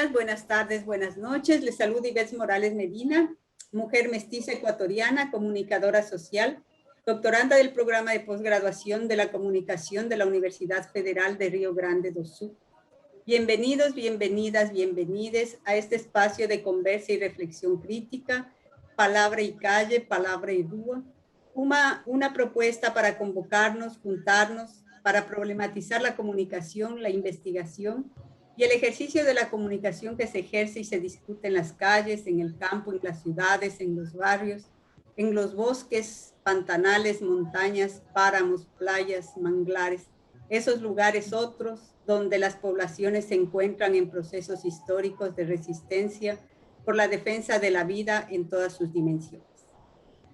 días, buenas tardes, buenas noches. Les saluda Ivette Morales Medina, mujer mestiza ecuatoriana, comunicadora social, doctoranda del programa de posgraduación de la comunicación de la Universidad Federal de Río Grande do Sul. Bienvenidos, bienvenidas, bienvenides a este espacio de conversa y reflexión crítica, palabra y calle, palabra y rúa, una propuesta para convocarnos, juntarnos, para problematizar la comunicación, la investigación y el ejercicio de la comunicación que se ejerce y se discute en las calles, en el campo, en las ciudades, en los barrios, en los bosques, pantanales, montañas, páramos, playas, manglares, esos lugares otros donde las poblaciones se encuentran en procesos históricos de resistencia por la defensa de la vida en todas sus dimensiones.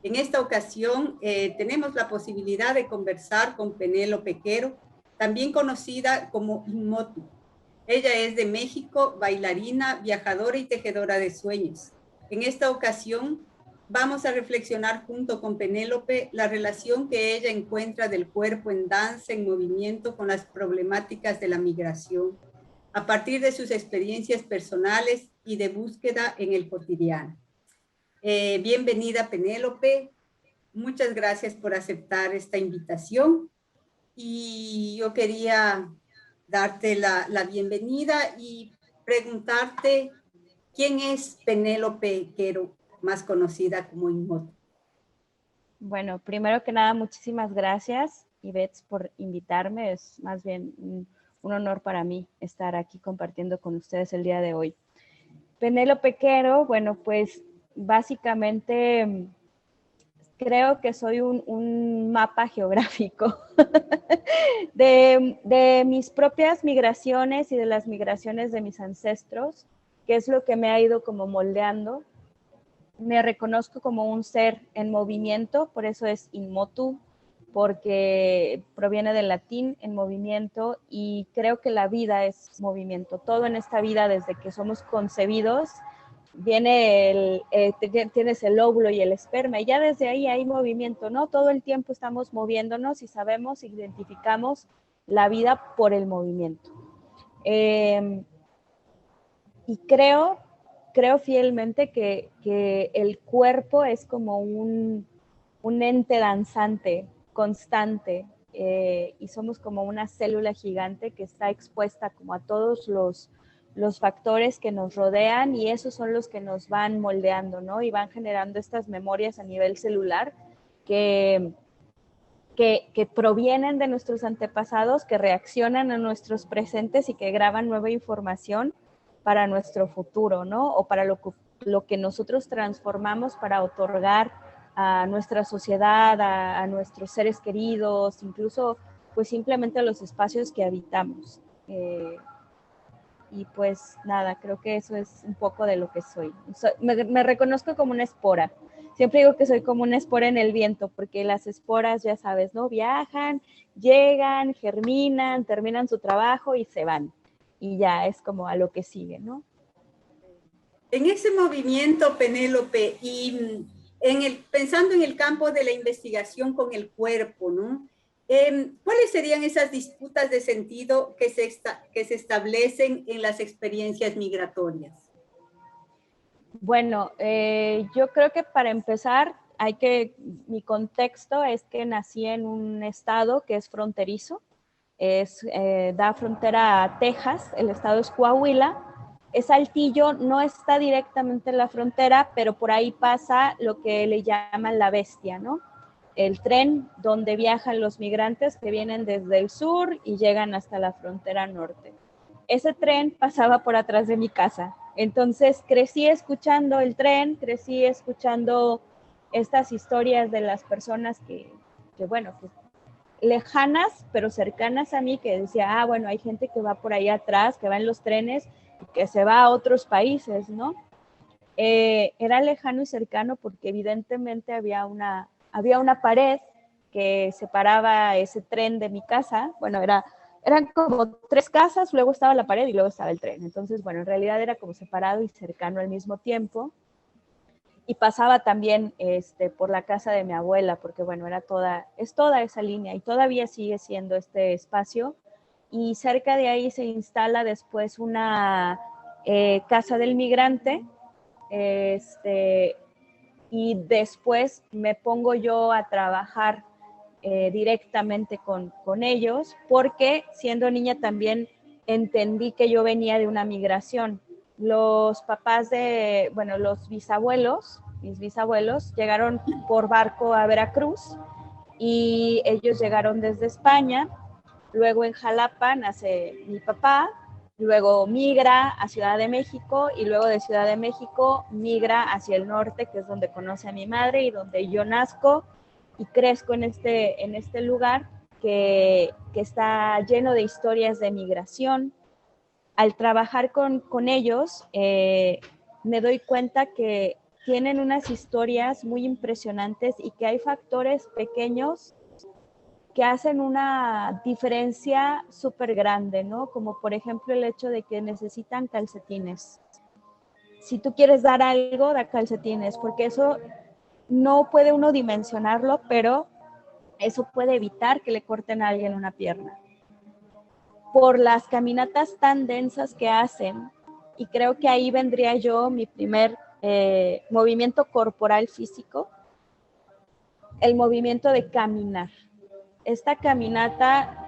En esta ocasión tenemos la posibilidad de conversar con Penélope Quero, también conocida como Inmotu. Ella es de México, bailarina, viajadora y tejedora de sueños. En esta ocasión vamos a reflexionar junto con Penélope la relación que ella encuentra del cuerpo en danza, en movimiento, con las problemáticas de la migración, a partir de sus experiencias personales y de búsqueda en el cotidiano. Bienvenida, Penélope. Muchas gracias por aceptar esta invitación. Y yo quería darte la bienvenida y preguntarte quién es Penélope Quero, más conocida como Inmotu. Bueno, primero que nada, muchísimas gracias, Ivette, por invitarme. Es más bien un honor para mí estar aquí compartiendo con ustedes el día de hoy. Penélope Quero, bueno, pues básicamente creo que soy un mapa geográfico de mis propias migraciones y de las migraciones de mis ancestros, que es lo que me ha ido como moldeando. Me reconozco como un ser en movimiento, por eso es Inmotu, porque proviene del latín, en movimiento, y creo que la vida es movimiento. Todo en esta vida, desde que somos concebidos, tienes el óvulo y el esperma, y ya desde ahí hay movimiento, ¿no? Todo el tiempo estamos moviéndonos y sabemos, identificamos la vida por el movimiento. Y creo fielmente que el cuerpo es como un ente danzante, constante, y somos como una célula gigante que está expuesta como a todos los factores que nos rodean, y esos son los que nos van moldeando, ¿no? Y van generando estas memorias a nivel celular que provienen de nuestros antepasados, que reaccionan a nuestros presentes y que graban nueva información para nuestro futuro, ¿no? O para lo que nosotros transformamos para otorgar a nuestra sociedad, a nuestros seres queridos, incluso pues simplemente a los espacios que habitamos. Y pues nada, creo que eso es un poco de lo que soy. Me reconozco como una espora. Siempre digo que soy como una espora en el viento, porque las esporas, ya sabes, ¿no? Viajan, llegan, germinan, terminan su trabajo y se van. Y ya es como a lo que sigue, ¿no? En ese movimiento, Penélope, y pensando en el campo de la investigación con el cuerpo, ¿no? ¿Cuáles serían esas disputas de sentido que se establecen en las experiencias migratorias? Bueno, yo creo que para empezar, mi contexto es que nací en un estado que es fronterizo, da frontera a Texas, el estado es Coahuila. Saltillo no está directamente en la frontera, pero por ahí pasa lo que le llaman la bestia, ¿no? El tren donde viajan los migrantes que vienen desde el sur y llegan hasta la frontera norte. Ese tren pasaba por atrás de mi casa. Entonces crecí escuchando el tren, crecí escuchando estas historias de las personas que lejanas, pero cercanas a mí, que decía, bueno, hay gente que va por ahí atrás, que va en los trenes, y que se va a otros países, ¿no? Era lejano y cercano porque evidentemente había una pared que separaba ese tren de mi casa. Bueno, eran como 3 casas, luego estaba la pared y luego estaba el tren. Entonces, bueno, en realidad era como separado y cercano al mismo tiempo. Y pasaba también por la casa de mi abuela, porque bueno, es toda esa línea y todavía sigue siendo este espacio. Y cerca de ahí se instala después una Casa del Migrante, y después me pongo yo a trabajar directamente con ellos, porque siendo niña también entendí que yo venía de una migración. Los papás de, bueno, los bisabuelos, mis bisabuelos, llegaron por barco a Veracruz y ellos llegaron desde España. Luego en Jalapa nace mi papá, luego migra a Ciudad de México y luego de Ciudad de México migra hacia el norte, que es donde conoce a mi madre y donde yo nazco y crezco en este lugar que está lleno de historias de migración. Al trabajar con ellos, me doy cuenta que tienen unas historias muy impresionantes y que hay factores pequeños que hacen una diferencia súper grande, ¿no? Como por ejemplo el hecho de que necesitan calcetines. Si tú quieres dar algo, da calcetines, porque eso no puede uno dimensionarlo, pero eso puede evitar que le corten a alguien una pierna. Por las caminatas tan densas que hacen, y creo que ahí vendría yo mi primer movimiento corporal físico, el movimiento de caminar. Esta caminata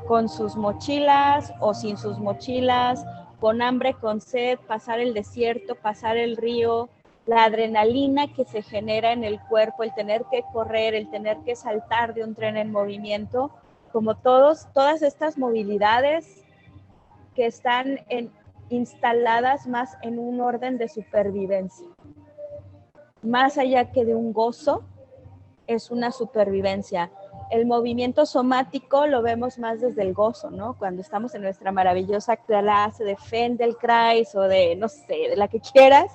con sus mochilas o sin sus mochilas, con hambre, con sed, pasar el desierto, pasar el río, la adrenalina que se genera en el cuerpo, el tener que correr, el tener que saltar de un tren en movimiento, como todas estas movilidades que están instaladas más en un orden de supervivencia. Más allá que de un gozo, es una supervivencia. El movimiento somático lo vemos más desde el gozo, ¿no? Cuando estamos en nuestra maravillosa clase de Feldenkrais o de, no sé, de la que quieras,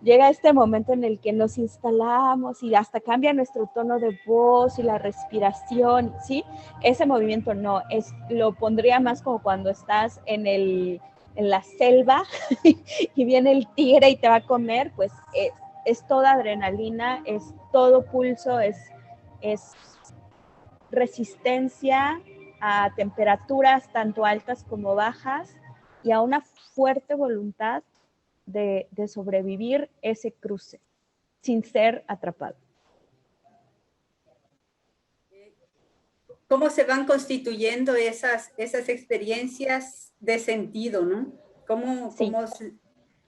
llega este momento en el que nos instalamos y hasta cambia nuestro tono de voz y la respiración, ¿sí? Ese movimiento no, lo pondría más como cuando estás en la selva y viene el tigre y te va a comer, pues es toda adrenalina, es todo pulso, es resistencia a temperaturas tanto altas como bajas y a una fuerte voluntad de sobrevivir ese cruce sin ser atrapado. ¿Cómo se van constituyendo esas experiencias de sentido, ¿no? ¿Cómo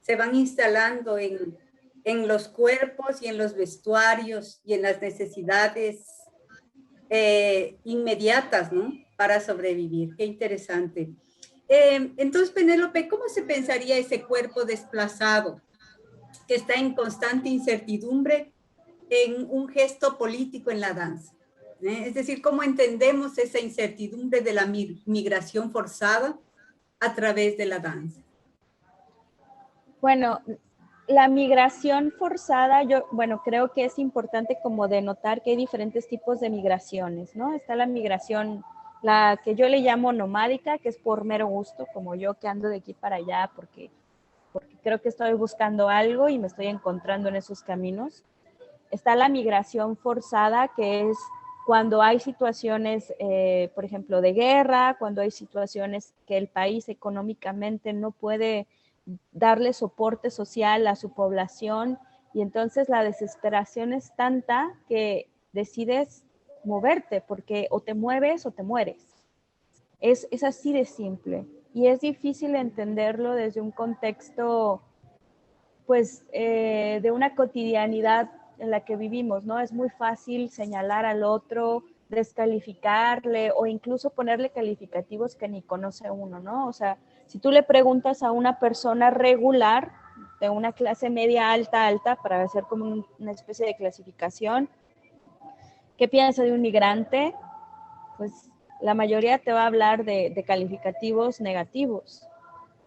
se van instalando en los cuerpos y en los vestuarios y en las necesidades inmediatas, ¿no? Para sobrevivir. Qué interesante. Entonces, Penélope, ¿cómo se pensaría ese cuerpo desplazado que está en constante incertidumbre en un gesto político en la danza? Es decir, ¿cómo entendemos esa incertidumbre de la migración forzada a través de la danza? Bueno, la migración forzada, creo que es importante como denotar que hay diferentes tipos de migraciones, ¿no? Está la migración, la que yo le llamo nomádica, que es por mero gusto, como yo que ando de aquí para allá porque creo que estoy buscando algo y me estoy encontrando en esos caminos. Está la migración forzada, que es cuando hay situaciones, por ejemplo, de guerra, cuando hay situaciones que el país económicamente no puede darle soporte social a su población y entonces la desesperación es tanta que decides moverte porque o te mueves o te mueres. Es así de simple y es difícil entenderlo desde un contexto pues de una cotidianidad en la que vivimos, ¿no? Es muy fácil señalar al otro, descalificarle o incluso ponerle calificativos que ni conoce uno, ¿no? O sea, si tú le preguntas a una persona regular de una clase media alta, para hacer como una especie de clasificación, ¿qué piensa de un migrante? Pues la mayoría te va a hablar de calificativos negativos,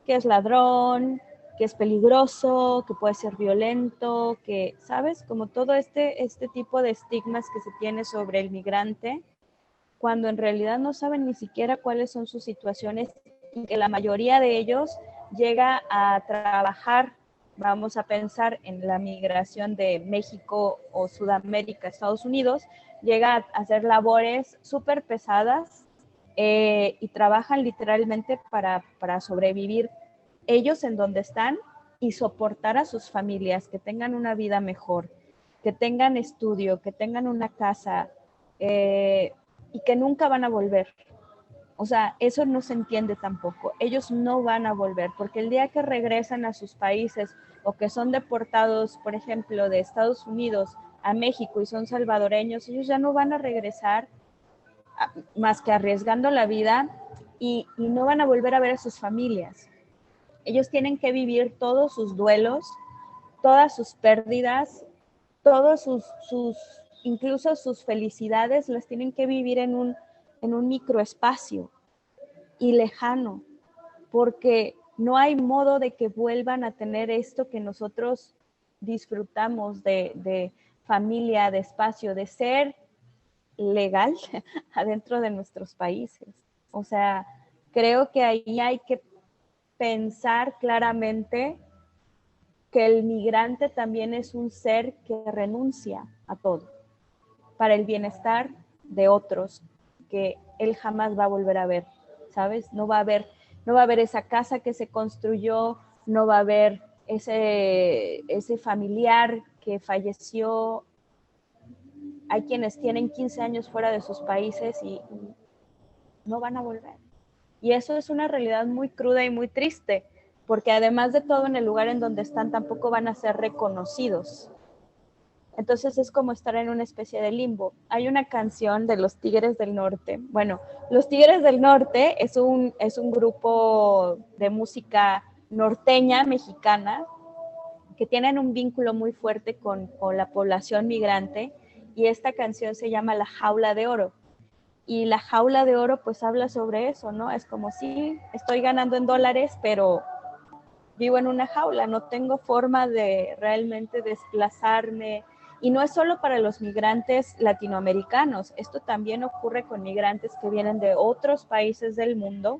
que es ladrón, que es peligroso, que puede ser violento, que, ¿sabes? Como todo este tipo de estigmas que se tiene sobre el migrante, cuando en realidad no saben ni siquiera cuáles son sus situaciones y que la mayoría de ellos llega a trabajar, vamos a pensar en la migración de México o Sudamérica a Estados Unidos, llega a hacer labores súper pesadas y trabajan literalmente para sobrevivir ellos en donde están y soportar a sus familias, que tengan una vida mejor, que tengan estudio, que tengan una casa y que nunca van a volver. O sea, eso no se entiende tampoco. Ellos no van a volver porque el día que regresan a sus países o que son deportados, por ejemplo, de Estados Unidos a México y son salvadoreños, ellos ya no van a regresar más que arriesgando la vida y no van a volver a ver a sus familias. Ellos tienen que vivir todos sus duelos, todas sus pérdidas, todos incluso sus felicidades las tienen que vivir en un microespacio y lejano, porque no hay modo de que vuelvan a tener esto que nosotros disfrutamos de familia, de espacio, de ser legal adentro de nuestros países. O sea, creo que ahí hay que pensar claramente que el migrante también es un ser que renuncia a todo para el bienestar de otros que él jamás va a volver a ver, ¿sabes? No va a haber esa casa que se construyó, no va a haber ese familiar que falleció. Hay quienes tienen 15 años fuera de sus países y no van a volver. Y eso es una realidad muy cruda y muy triste, porque además de todo, en el lugar en donde están tampoco van a ser reconocidos. Entonces es como estar en una especie de limbo. Hay una canción de los Tigres del Norte. Bueno, los Tigres del Norte es un grupo de música norteña, mexicana, que tienen un vínculo muy fuerte con la población migrante, y esta canción se llama La Jaula de Oro. Y La Jaula de Oro pues habla sobre eso, ¿no? Es como si estoy ganando en dólares, pero vivo en una jaula, no tengo forma de realmente desplazarme. Y no es solo para los migrantes latinoamericanos, esto también ocurre con migrantes que vienen de otros países del mundo,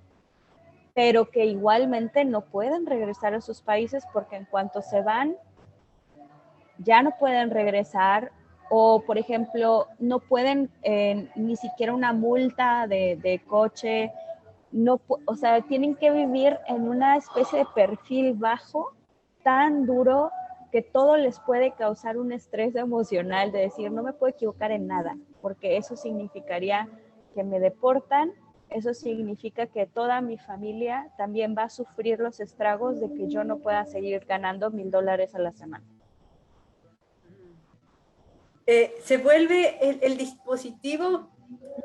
pero que igualmente no pueden regresar a sus países porque en cuanto se van, ya no pueden regresar, o por ejemplo, no pueden ni siquiera una multa de coche, no, o sea, tienen que vivir en una especie de perfil bajo tan duro que todo les puede causar un estrés emocional de decir, no me puedo equivocar en nada, porque eso significaría que me deportan, eso significa que toda mi familia también va a sufrir los estragos de que yo no pueda seguir ganando $1,000 a la semana. Se vuelve el dispositivo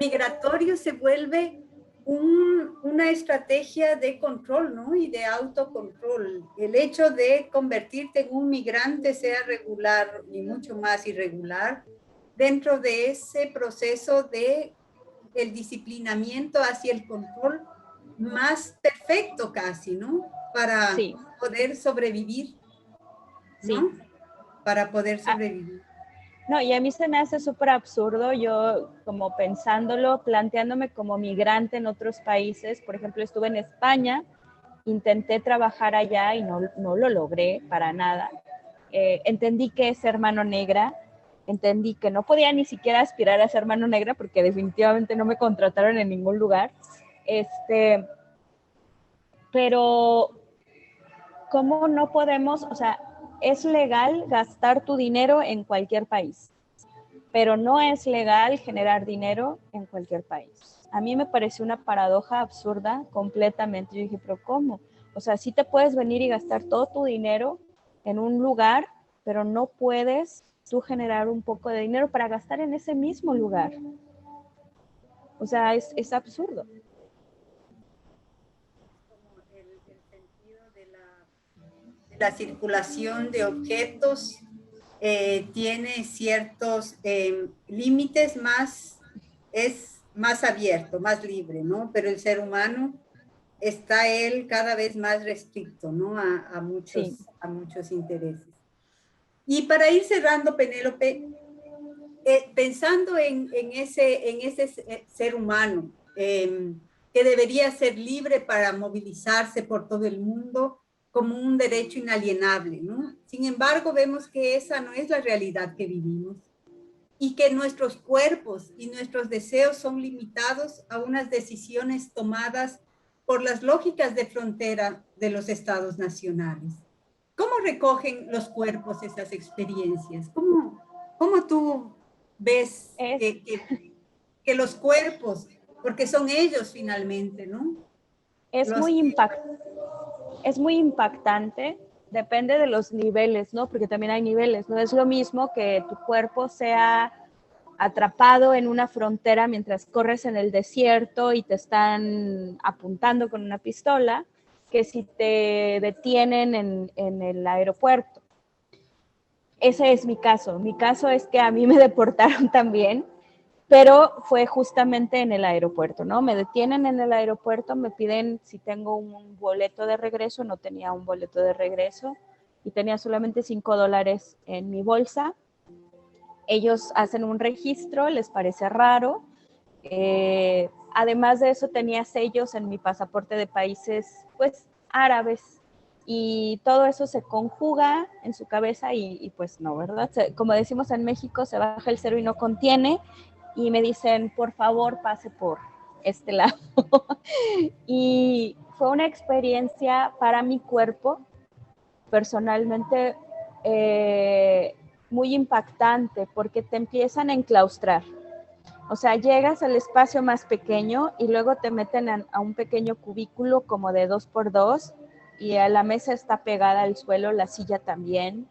migratorio, se vuelve una estrategia de control, ¿no? Y de autocontrol. El hecho de convertirte en un migrante, sea regular y mucho más irregular, dentro de ese proceso de el disciplinamiento hacia el control más perfecto casi, ¿no? Para sí. poder sobrevivir, ¿no? Sí. Para poder sobrevivir. No, y a mí se me hace súper absurdo, yo como pensándolo, planteándome como migrante en otros países. Por ejemplo, estuve en España, intenté trabajar allá y no lo logré para nada. Entendí que es ser mano negra, entendí que no podía ni siquiera aspirar a ser mano negra porque definitivamente no me contrataron en ningún lugar. Pero, ¿cómo no podemos? O sea, es legal gastar tu dinero en cualquier país, pero no es legal generar dinero en cualquier país. A mí me pareció una paradoja absurda completamente. Yo dije, pero ¿cómo? O sea, sí te puedes venir y gastar todo tu dinero en un lugar, pero no puedes tú generar un poco de dinero para gastar en ese mismo lugar. O sea, es absurdo. El sentido de la circulación de objetos tiene ciertos límites, es más abierto, más libre, ¿no? Pero el ser humano está él cada vez más restricto, ¿no? A muchos intereses. Y para ir cerrando, Penélope, pensando en ese ser humano que debería ser libre para movilizarse por todo el mundo como un derecho inalienable, ¿no? Sin embargo, vemos que esa no es la realidad que vivimos y que nuestros cuerpos y nuestros deseos son limitados a unas decisiones tomadas por las lógicas de frontera de los estados nacionales. ¿Cómo recogen los cuerpos esas experiencias? ¿Cómo tú ves que los cuerpos, porque son ellos finalmente, ¿no? Es muy impactante, depende de los niveles, ¿no? Porque también hay niveles, no es lo mismo que tu cuerpo sea atrapado en una frontera mientras corres en el desierto y te están apuntando con una pistola, que si te detienen en el aeropuerto. Ese es mi caso. Mi caso es que a mí me deportaron también, pero fue justamente en el aeropuerto, ¿no? Me detienen en el aeropuerto, me piden si tengo un boleto de regreso, no tenía un boleto de regreso y tenía solamente $5 en mi bolsa. Ellos hacen un registro, les parece raro. Además de eso, tenía sellos en mi pasaporte de países, pues, árabes. Y todo eso se conjuga en su cabeza y pues no, ¿verdad? Como decimos en México, se baja el cero y no contiene. Y me dicen, por favor, pase por este lado. Y fue una experiencia para mi cuerpo, personalmente, muy impactante porque te empiezan a enclaustrar. O sea, llegas al espacio más pequeño y luego te meten a un pequeño cubículo como de 2x2 y a la mesa está pegada al suelo, la silla también.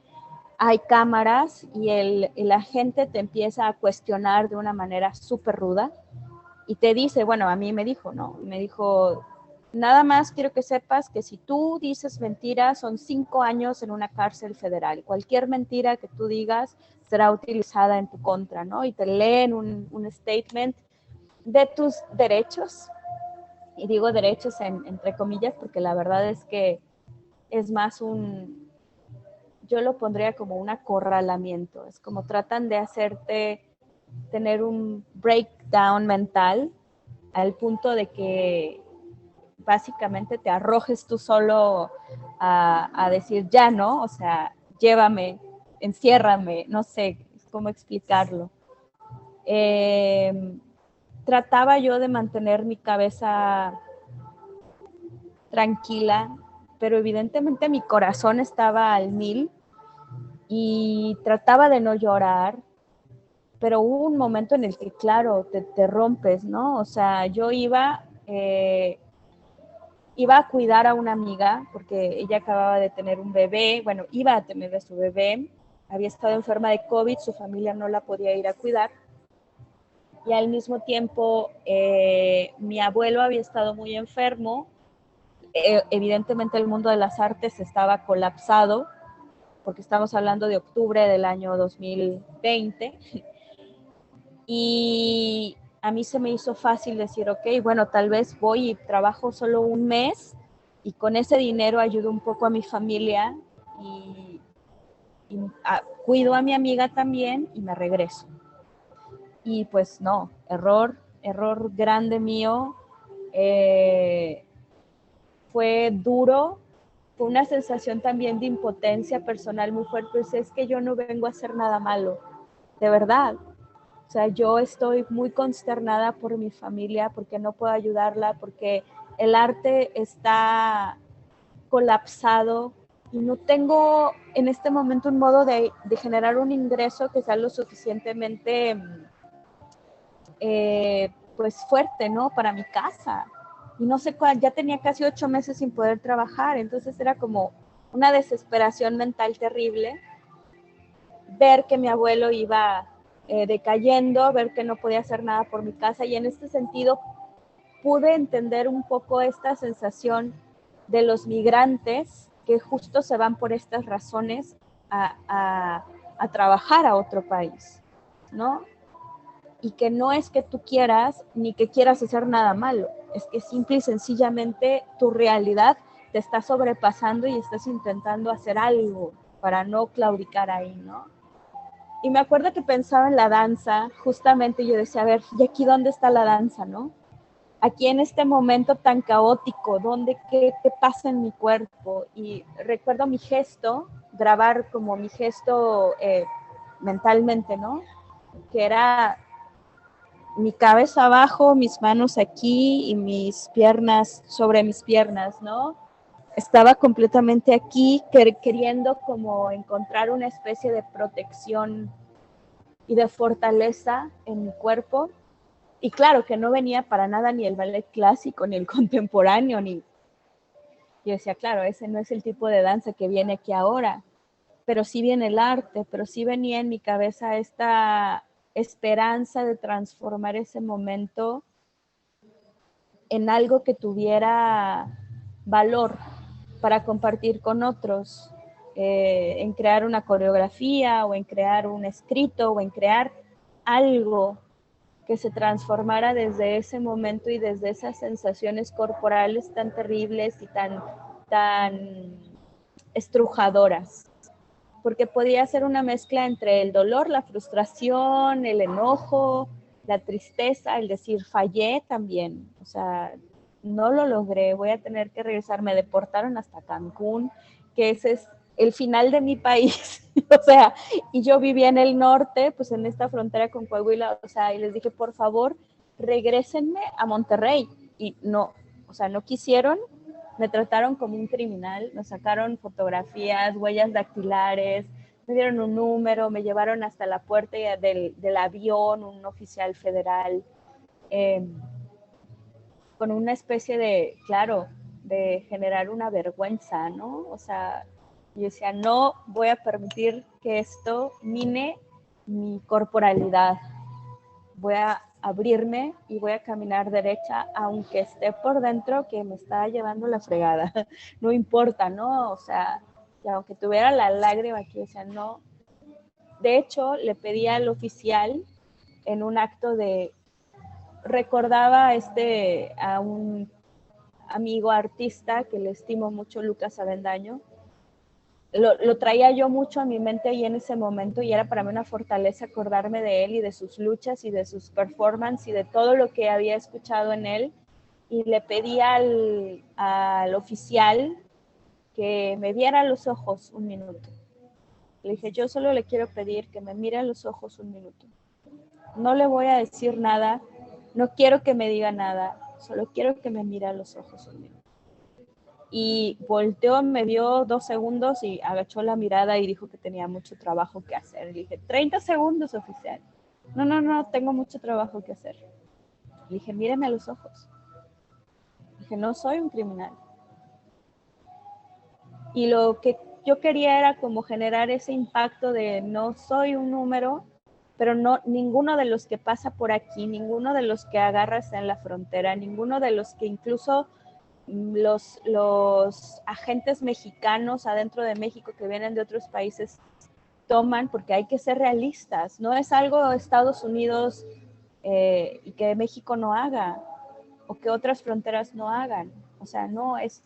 Hay cámaras y la gente te empieza a cuestionar de una manera súper ruda y te dice, bueno, a mí me dijo, ¿no? Me dijo, nada más quiero que sepas que si tú dices mentiras, son 5 años en una cárcel federal. Cualquier mentira que tú digas será utilizada en tu contra, ¿no? Y te leen un statement de tus derechos. Y digo derechos entre comillas porque la verdad es que es más yo lo pondría como un acorralamiento. Es como tratan de hacerte tener un breakdown mental al punto de que básicamente te arrojes tú solo a decir ya, ¿no? O sea, llévame, enciérrame, no sé cómo explicarlo. Trataba yo de mantener mi cabeza tranquila, pero evidentemente mi corazón estaba al 1000 y trataba de no llorar, pero hubo un momento en el que, claro, te rompes, ¿no? O sea, yo iba a cuidar a una amiga porque ella acababa de tener un bebé, bueno, iba a tener a su bebé, había estado enferma de COVID, su familia no la podía ir a cuidar y al mismo tiempo mi abuelo había estado muy enfermo, evidentemente el mundo de las artes estaba colapsado porque estamos hablando de octubre del año 2020 y a mí se me hizo fácil decir, ok, bueno, tal vez voy y trabajo solo un mes y con ese dinero ayudo un poco a mi familia y cuido a mi amiga también y me regreso. Y pues no, error grande mío. Fue duro, fue una sensación también de impotencia personal muy fuerte, pues es que yo no vengo a hacer nada malo, de verdad. O sea, yo estoy muy consternada por mi familia, porque no puedo ayudarla, porque el arte está colapsado y no tengo en este momento un modo de generar un ingreso que sea lo suficientemente pues fuerte, ¿no? Para mi casa. Y no sé cuál, ya tenía casi 8 meses sin poder trabajar, entonces era como una desesperación mental terrible ver que mi abuelo iba decayendo, ver que no podía hacer nada por mi casa y en este sentido pude entender un poco esta sensación de los migrantes que justo se van por estas razones a trabajar a otro país, ¿no? Y que no es que tú quieras ni que quieras hacer nada malo, es que simple y sencillamente tu realidad te está sobrepasando y estás intentando hacer algo para no claudicar ahí, ¿no? Y me acuerdo que pensaba en la danza, justamente yo decía, a ver, ¿y aquí dónde está la danza, no? Aquí en este momento tan caótico, qué pasa en mi cuerpo? Y recuerdo mi gesto, grabar como mi gesto mentalmente, ¿no? Que era mi cabeza abajo, mis manos aquí y mis piernas sobre mis piernas, ¿no? estaba completamente aquí queriendo como encontrar una especie de protección y de fortaleza en mi cuerpo. Y claro que no venía para nada ni el ballet clásico, ni el contemporáneo, ni... Yo decía, claro, ese no es el tipo de danza que viene aquí ahora, pero sí viene el arte, pero sí venía en mi cabeza esta esperanza de transformar ese momento en algo que tuviera valor para compartir con otros, en crear una coreografía o en crear un escrito o en crear algo que se transformara desde ese momento y desde esas sensaciones corporales tan terribles y tan estrujadoras, porque podía ser una mezcla entre el dolor, la frustración, el enojo, la tristeza, el decir fallé también, o sea, no lo logré, voy a tener que regresar, me deportaron hasta Cancún, que ese es el final de mi país, o sea, y yo vivía en el norte, pues en esta frontera con Coahuila, o sea, y les dije, por favor, regrésenme a Monterrey, y no, o sea, no quisieron, me trataron como un criminal, me sacaron fotografías, huellas dactilares, me dieron un número, me llevaron hasta la puerta del avión, un oficial federal, con una especie de, claro, de generar una vergüenza, ¿no? O sea, yo decía, no voy a permitir que esto mine mi corporalidad, voy a abrirme y voy a caminar derecha, aunque esté por dentro que me está llevando la fregada. No importa, ¿no? O sea, que aunque tuviera la lágrima aquí, o sea, no. De hecho, le pedí al oficial en un acto de, recordaba a un amigo artista que le estimo mucho, Lucas Avendaño, lo traía yo mucho a mi mente ahí en ese momento y era para mí una fortaleza acordarme de él y de sus luchas y de sus performances y de todo lo que había escuchado en él. Y le pedí al oficial que me viera a los ojos un minuto. Le dije, yo solo le quiero pedir que me mire a los ojos un minuto. No le voy a decir nada, no quiero que me diga nada, solo quiero que me mire a los ojos un minuto. Y volteó, me vio 2 segundos y agachó la mirada y dijo que tenía mucho trabajo que hacer. Le dije, 30 segundos, oficial. No, tengo mucho trabajo que hacer. Le dije, míreme a los ojos. Le dije, no soy un criminal. Y lo que yo quería era como generar ese impacto de no soy un número, pero no, ninguno de los que pasa por aquí, ninguno de los que agarras en la frontera, ninguno de los que incluso los agentes mexicanos adentro de México que vienen de otros países toman, porque hay que ser realistas, no es algo Estados Unidos y que México no haga o que otras fronteras no hagan, o sea, no, es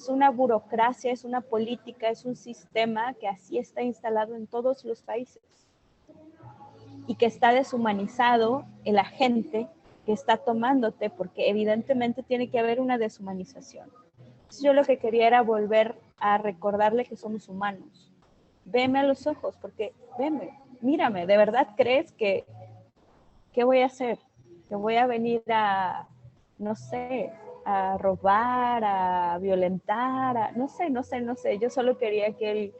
una burocracia, es una política, es un sistema que así está instalado en todos los países y que está deshumanizado el agente que está tomándote, porque evidentemente tiene que haber una deshumanización. Entonces yo lo que quería era volver a recordarle que somos humanos. Veme a los ojos, porque veme, mírame, ¿de verdad crees que qué voy a hacer? Que voy a venir a, no sé, a robar, a violentar, no sé. Yo solo quería que él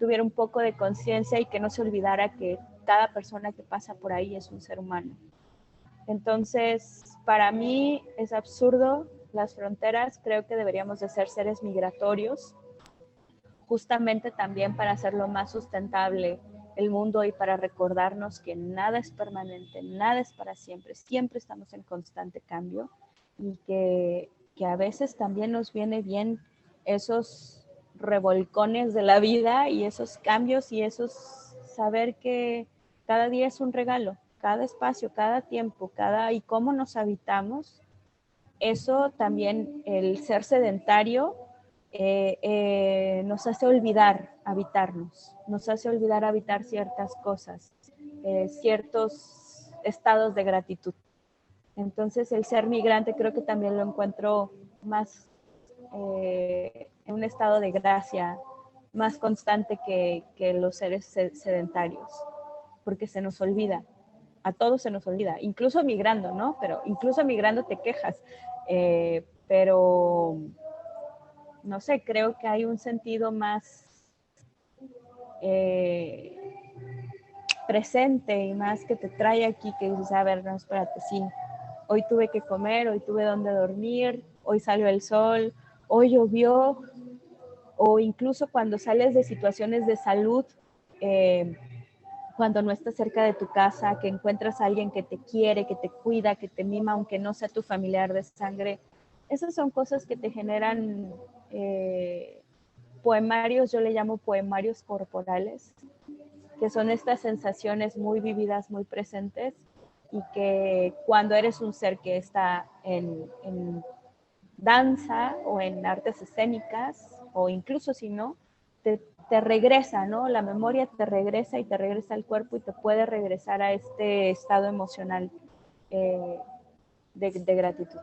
tuviera un poco de conciencia y que no se olvidara que cada persona que pasa por ahí es un ser humano. Entonces, para mí es absurdo las fronteras, creo que deberíamos de ser seres migratorios, justamente también para hacerlo más sustentable el mundo y para recordarnos que nada es permanente, nada es para siempre, siempre estamos en constante cambio y que a veces también nos viene bien esos revolcones de la vida y esos cambios y esos saber que cada día es un regalo, cada espacio, cada tiempo, y cómo nos habitamos. Eso también, el ser sedentario, nos hace olvidar habitarnos, nos hace olvidar habitar ciertas cosas, ciertos estados de gratitud. Entonces, el ser migrante creo que también lo encuentro más en un estado de gracia, más constante que los seres sedentarios, porque se nos olvida, a todos se nos olvida, incluso migrando, ¿no? Pero incluso migrando te quejas, pero no sé, creo que hay un sentido más presente y más que te trae aquí, que dices, a ver, no, espérate, sí, hoy tuve que comer, hoy tuve donde dormir, hoy salió el sol, hoy llovió, o incluso cuando sales de situaciones de salud, cuando no estás cerca de tu casa, que encuentras a alguien que te quiere, que te cuida, que te mima, aunque no sea tu familiar de sangre. Esas son cosas que te generan poemarios, yo le llamo poemarios corporales, que son estas sensaciones muy vividas, muy presentes, y que cuando eres un ser que está en danza o en artes escénicas, o incluso si no, te regresa, ¿no? La memoria te regresa y te regresa al cuerpo y te puede regresar a este estado emocional de gratitud.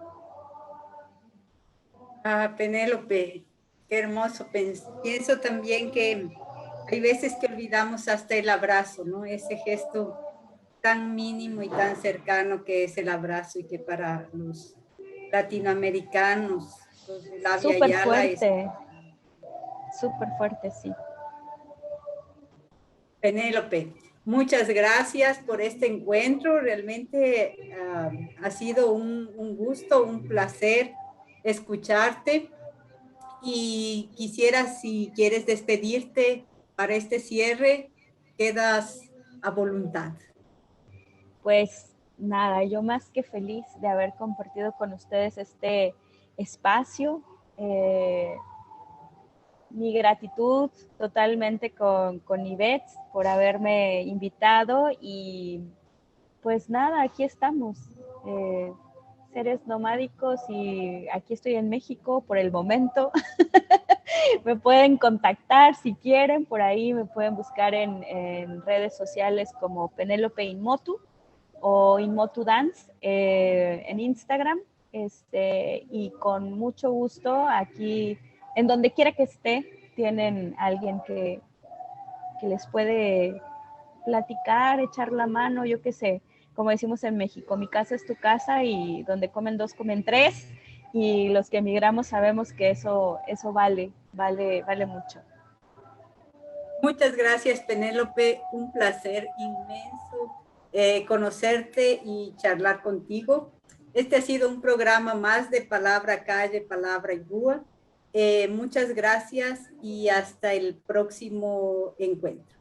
Ah, Penélope, qué hermoso. Pienso también que hay veces que olvidamos hasta el abrazo, ¿no? Ese gesto tan mínimo y tan cercano que es el abrazo y que para los latinoamericanos, los de la Via Yala, es súper fuerte, sí. Penélope. Muchas gracias por este encuentro. Realmente ha sido un gusto, un placer escucharte. Y quisiera, si quieres despedirte para este cierre, quedas a voluntad. Pues nada, yo más que feliz de haber compartido con ustedes este espacio. Mi gratitud totalmente con Ivette por haberme invitado y pues nada, aquí estamos, seres nomádicos, y aquí estoy en México por el momento. Me pueden contactar si quieren, por ahí me pueden buscar en redes sociales como Penélope Inmotu o Inmotu Dance en Instagram, y con mucho gusto aquí, en donde quiera que esté, tienen alguien que les puede platicar, echar la mano, yo qué sé, como decimos en México, mi casa es tu casa, y donde comen dos, comen tres, y los que emigramos sabemos que eso vale mucho. Muchas gracias, Penélope. Un placer inmenso conocerte y charlar contigo. Este ha sido un programa más de Palabra Calle, Palabra Ibúa. Muchas gracias y hasta el próximo encuentro.